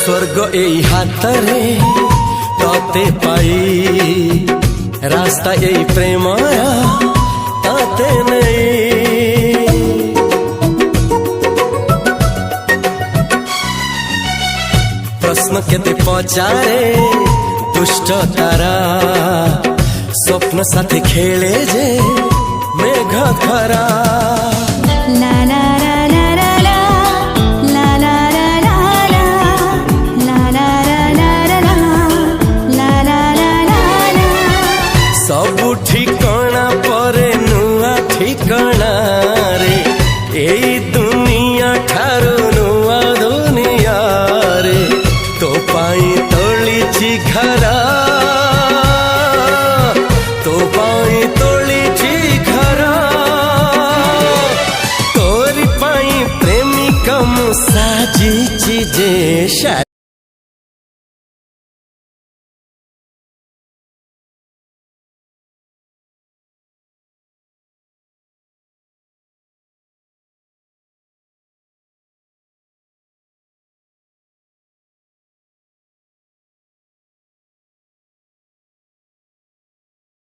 स्वर्ग एई हातरे तते पाई रास्ता एई प्रेमया ताते नहीं। प्रश्न केते पचारे दुष्ट तारा स्वप्न साथी खेले जे मेघ खरा। ला ला ला ला ला ला ला ला ला ला ला ला ला ला ला। सबु ठिकाना परे नुआ ठिकाना रे एई दुनिया ठारू नुआ दुनिया रे। तो पाई तोलिछि घरा तो पाई तोलिछि घरा तोरी पाई प्रेमिका मु साजिछि जे